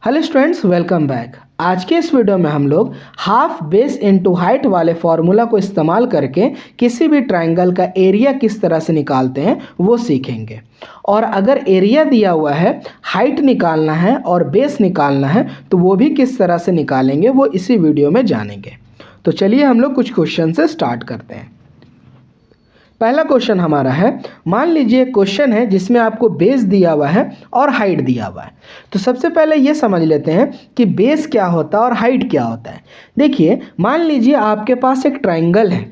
Hello students, welcome back. आज के इस वीडियो में हम लोग हाफ बेस इनटू हाइट वाले फॉर्मूला को इस्तेमाल करके किसी भी ट्रायंगल का एरिया किस तरह से निकालते हैं वो सीखेंगे। और अगर एरिया दिया हुआ है, हाइट निकालना है और बेस निकालना है तो वो भी किस तरह से निकालेंगे वो इसी वीडियो में जानेंगे। तो चलिए हम लोग कुछ क्वेश्चन से स्टार्ट करते हैं। पहला क्वेश्चन हमारा है, मान लीजिए क्वेश्चन है जिसमें आपको बेस दिया हुआ है और हाइट दिया हुआ है। तो सबसे पहले ये समझ लेते हैं कि बेस क्या होता है और हाइट क्या होता है। देखिए, मान लीजिए आपके पास एक ट्रायंगल है,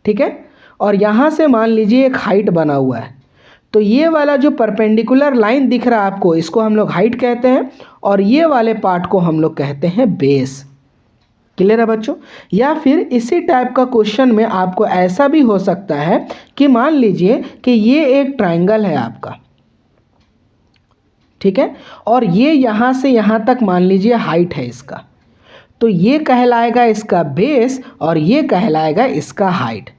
ठीक है, और यहाँ से मान लीजिए एक हाइट बना हुआ है। तो ये वाला जो परपेंडिकुलर लाइन दिख रहा है आपको, इसको हम लोग हाइट कहते हैं और ये वाले पार्ट को हम लोग कहते हैं बेस। क्लियर है बच्चों? या फिर इसी टाइप का क्वेश्चन में आपको ऐसा भी हो सकता है कि मान लीजिए कि ये एक ट्रायंगल है आपका, ठीक है, और ये यहाँ से यहाँ तक मान लीजिए हाइट है इसका, तो ये कहलाएगा इसका बेस और ये कहलाएगा इसका हाइट।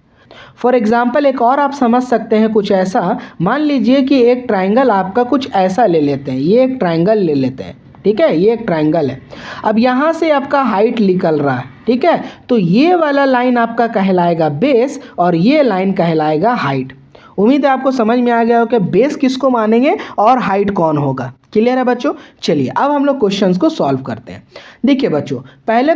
फॉर एग्जाम्पल एक और आप समझ सकते हैं कुछ ऐसा, मान लीजिए कि एक ट्रायंगल आपका कुछ ऐसा ले लेते हैं, ये एक ट्रायंगल ले लेते हैं, ठीक है, ये एक ट्रायंगल है। अब यहाँ से आपका हाइट निकल रहा है, ठीक है, तो ये वाला लाइन आपका कहलाएगा बेस और ये लाइन कहलाएगा हाइट। उम्मीद है आपको समझ में आ गया हो कि बेस किसको मानेंगे और हाइट कौन होगा। क्लियर है बच्चों? चलिए अब हम लोग क्वेश्चंस को सॉल्व करते हैं। देखिए बच्चों, पहला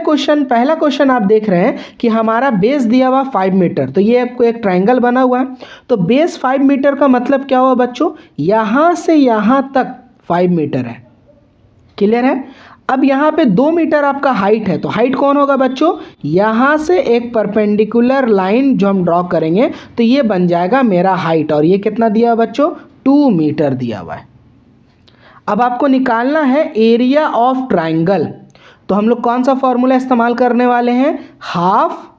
क्वेश्चन आप देख रहे हैं कि हमारा बेस दिया हुआ 5 मीटर, तो ये आपको एक ट्रायंगल बना हुआ है, तो बेस 5 मीटर का मतलब क्या हुआ बच्चों, यहाँ से यहाँ तक 5 मीटर है। क्लियर है? अब यहाँ पे 2 मीटर आपका हाइट है, तो हाइट कौन होगा बच्चों, यहाँ से एक परपेंडिकुलर लाइन जो हम ड्रॉ करेंगे तो ये बन जाएगा मेरा हाइट। और ये कितना दिया हुआ बच्चों, 2 मीटर दिया हुआ है। अब आपको निकालना है एरिया ऑफ ट्रायंगल, तो हम लोग कौन सा फॉर्मूला इस्तेमाल करने वाले हैं, half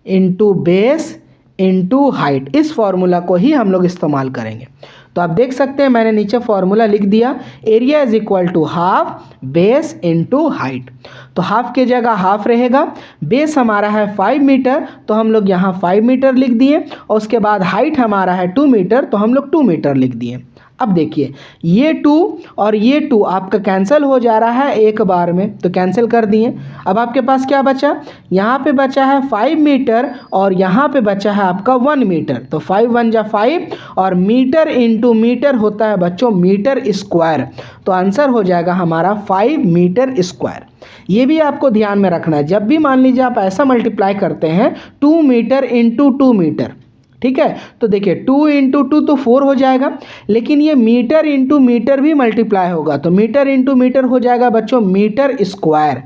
into base into height. इस फॉर्मूला को ही हम लोग इस्तेमाल करेंगे। तो आप देख सकते हैं मैंने नीचे फॉर्मूला लिख दिया, area is equal to half base into height. तो हाफ की जगह हाफ रहेगा, बेस हमारा है 5 मीटर तो हम लोग यहाँ 5 मीटर लिख दिए, और उसके बाद हाइट हमारा है 2 मीटर तो हम लोग 2 मीटर लिख दिए। अब देखिए, ये 2 और ये 2 आपका कैंसिल हो जा रहा है एक बार में, तो कैंसिल कर दिए। अब आपके पास क्या बचा, यहाँ पे बचा है 5 मीटर और यहाँ पे बचा है आपका 1 मीटर, तो 5 1 जा 5 और मीटर इंटू मीटर होता है बच्चों मीटर स्क्वायर, तो आंसर हो जाएगा हमारा 5 मीटर स्क्वायर। ये भी आपको ध्यान में रखना है, जब भी मान लीजिए आप ऐसा मल्टीप्लाई करते हैं 2 मीटर इंटू 2 मीटर, ठीक है, तो देखिए 2 इंटू 2 तो 4 हो जाएगा, लेकिन ये मीटर इंटू मीटर भी मल्टीप्लाई होगा तो मीटर इंटू मीटर हो जाएगा बच्चों मीटर स्क्वायर।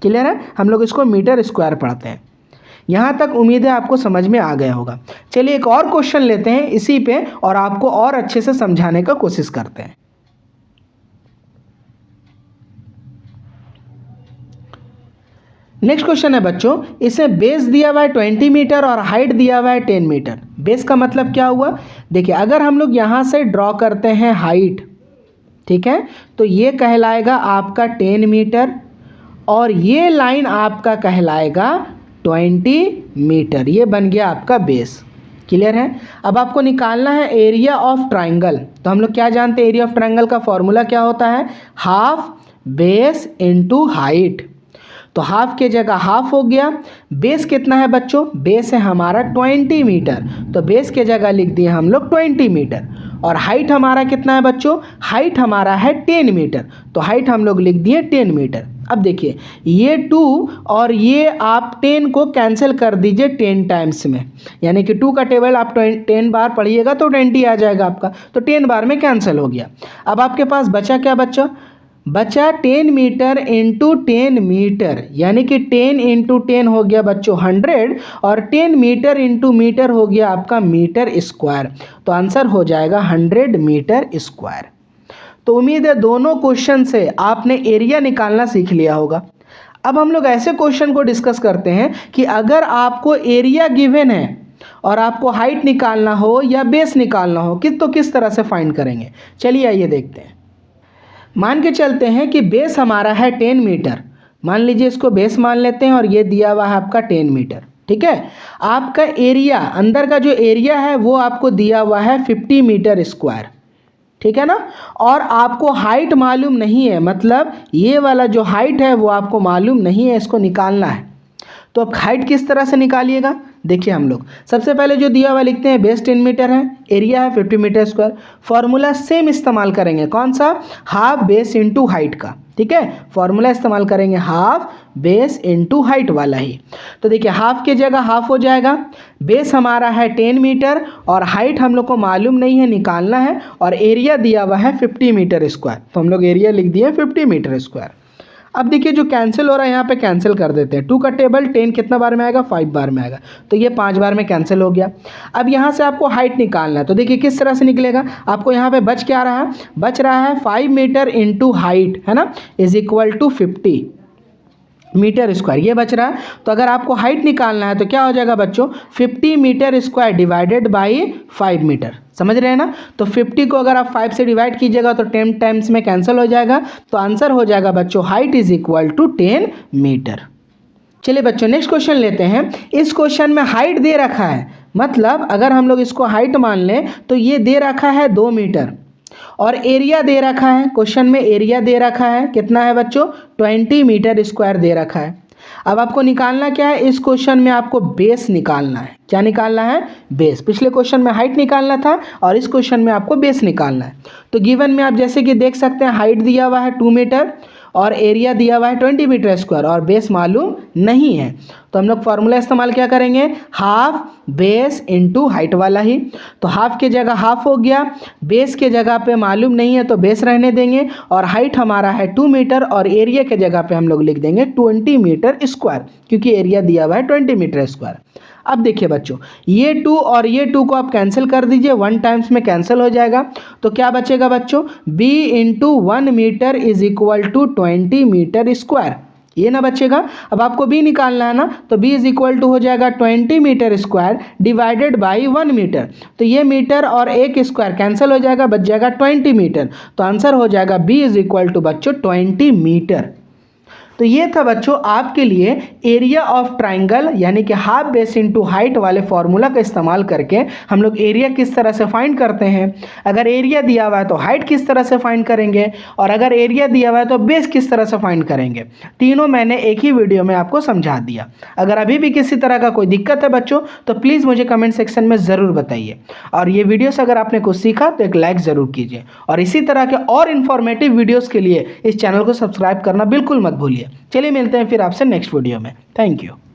क्लियर है? हम लोग इसको मीटर स्क्वायर पढ़ते हैं। यहाँ तक उम्मीद है आपको समझ में आ गया होगा। चलिए एक और क्वेश्चन लेते हैं इसी पे और आपको और अच्छे से समझाने का कोशिश करते हैं। नेक्स्ट क्वेश्चन है बच्चों, इसे बेस दिया हुआ है 20 मीटर और हाइट दिया हुआ है 10 मीटर। बेस का मतलब क्या हुआ, देखिए अगर हम लोग यहाँ से ड्रॉ करते हैं हाइट, ठीक है, तो ये कहलाएगा आपका 10 मीटर और ये लाइन आपका कहलाएगा 20 मीटर। ये बन गया आपका बेस। क्लियर है? अब आपको निकालना है एरिया ऑफ ट्रायंगल, तो हम लोग क्या जानते हैं, एरिया ऑफ ट्रायंगल का फॉर्मूला क्या होता है, हाफ बेस इंटू हाइट। तो हाफ की जगह हाफ हो गया, बेस कितना है बच्चों, बेस है हमारा 20 मीटर, तो बेस की जगह लिख दिए हम लोग 20 मीटर। और हाइट हमारा कितना है बच्चों, हाइट हमारा है 10 मीटर, तो हाइट हम लोग लिख दिए 10 मीटर। अब देखिए ये 2 और ये आप 10 को कैंसिल कर दीजिए 10 टाइम्स में, यानी कि 2 का टेबल आप 10 बार पढ़िएगा तो 20 आ जाएगा आपका, तो 10 बार में कैंसिल हो गया। अब आपके पास बचा क्या बचा 10 मीटर इंटू 10 मीटर, यानी कि 10 इंटू 10 हो गया बच्चों 100 और 10 मीटर इंटू मीटर हो गया आपका मीटर स्क्वायर, तो आंसर हो जाएगा 100 मीटर स्क्वायर। तो उम्मीद है दोनों क्वेश्चन से आपने एरिया निकालना सीख लिया होगा। अब हम लोग ऐसे क्वेश्चन को डिस्कस करते हैं कि अगर आपको एरिया गिवन है और आपको हाइट निकालना हो या बेस निकालना हो तो किस तरह से फाइंड करेंगे। चलिए आइए देखते हैं। मान के चलते हैं कि बेस हमारा है 10 मीटर, मान लीजिए इसको बेस मान लेते हैं और ये दिया हुआ है आपका 10 मीटर, ठीक है। आपका एरिया, अंदर का जो एरिया है वो आपको दिया हुआ है 50 मीटर स्क्वायर, ठीक है ना। और आपको हाइट मालूम नहीं है, मतलब ये वाला जो हाइट है वो आपको मालूम नहीं है, इसको निकालना है। तो अब हाइट किस तरह से निकालिएगा, देखिए हम लोग सबसे पहले जो दिया हुआ लिखते हैं, बेस 10 मीटर है, एरिया है 50 मीटर स्क्वायर। फॉर्मूला सेम इस्तेमाल करेंगे, कौन सा, हाफ बेस इंटू हाइट का, ठीक है। फॉर्मूला इस्तेमाल करेंगे हाफ बेस इंटू हाइट वाला ही। तो देखिए हाफ की जगह हाफ हो जाएगा, बेस हमारा है 10 मीटर और हाइट हम लोग को मालूम नहीं है, निकालना है, और एरिया दिया हुआ है 50 मीटर स्क्वायर। तो हम लोग एरिया लिख दिए 50 मीटर स्क्वायर। अब देखिए जो कैंसिल हो रहा है यहाँ पे कैंसिल कर देते हैं। 2 का टेबल 10 कितना बार में आएगा, 5 बार में आएगा, तो ये 5 बार में कैंसिल हो गया। अब यहाँ से आपको हाइट निकालना है, तो देखिए किस तरह से निकलेगा, आपको यहाँ पे बच क्या रहा है, बच रहा है 5 मीटर इंटू हाइट, है ना, is equal to 50 metre square, ये बच रहा है। तो अगर आपको हाइट निकालना है तो क्या हो जाएगा बच्चों, 50 metre square divided by 5 metre, समझ रहे हैं ना। तो 50 को अगर आप 5 से डिवाइड कीजिएगा तो 10 टाइम्स में कैंसिल हो जाएगा, तो आंसर हो जाएगा बच्चों height is equal to 10 metre. चलिए बच्चों नेक्स्ट क्वेश्चन लेते हैं। इस क्वेश्चन में हाइट दे रखा है, मतलब अगर हम लोग इसको हाइट मान लें तो ये दे रखा है 2 मीटर, और एरिया दे रखा है, क्वेश्चन में एरिया दे रखा है कितना है बच्चों, 20 मीटर स्क्वायर दे रखा है। अब आपको निकालना क्या है, इस क्वेश्चन में आपको बेस निकालना है। क्या निकालना है, बेस। पिछले क्वेश्चन में हाइट निकालना था और इस क्वेश्चन में आपको बेस निकालना है। तो गिवन में आप जैसे कि देख सकते हैं हाइट दिया हुआ है 2 मीटर और एरिया दिया हुआ है 20 मीटर स्क्वायर और बेस मालूम नहीं है, तो हम लोग फार्मूला इस्तेमाल क्या करेंगे, हाफ बेस इंटू हाइट वाला ही। तो हाफ की जगह हाफ हो गया, बेस के जगह पे मालूम नहीं है तो बेस रहने देंगे, और हाइट हमारा है 2 मीटर और एरिया के जगह पे हम लोग लिख देंगे 20 मीटर स्क्वायर, क्योंकि एरिया दिया हुआ है 20 मीटर स्क्वायर। अब देखिए बच्चों ये 2 और ये 2 को आप कैंसिल कर दीजिए, 1 टाइम्स में कैंसिल हो जाएगा, तो क्या बचेगा बच्चों, b into 1 metre is equal to 20 metre square, ये ना बचेगा। अब आपको b निकालना है ना, तो b इज इक्वल टू हो जाएगा 20 metre square divided by 1 metre, तो ये मीटर और एक स्क्वायर कैंसिल हो जाएगा, बच जाएगा 20 मीटर, तो आंसर हो जाएगा b इज इक्वल टू बच्चों 20 मीटर। तो ये था बच्चों आपके लिए एरिया ऑफ ट्राइंगल यानी कि हाफ बेस इनटू हाइट वाले फॉर्मूला का इस्तेमाल करके हम लोग एरिया किस तरह से फाइंड करते हैं। अगर एरिया दिया हुआ है तो हाइट किस तरह से फाइंड करेंगे, और अगर एरिया दिया हुआ है तो बेस किस तरह से फाइंड करेंगे। तीनों मैंने एक ही वीडियो में आपको समझा दिया। अगर अभी भी किसी तरह का कोई दिक्कत है बच्चों तो प्लीज़ मुझे कमेंट सेक्शन में ज़रूर बताइए, और ये वीडियो से अगर आपने कुछ सीखा तो एक लाइक ज़रूर कीजिए, और इसी तरह के और इन्फॉर्मेटिव वीडियोज़ के लिए इस चैनल को सब्सक्राइब करना बिल्कुल मत भूलिए। चलिए मिलते हैं फिर आपसे नेक्स्ट वीडियो में। Thank you.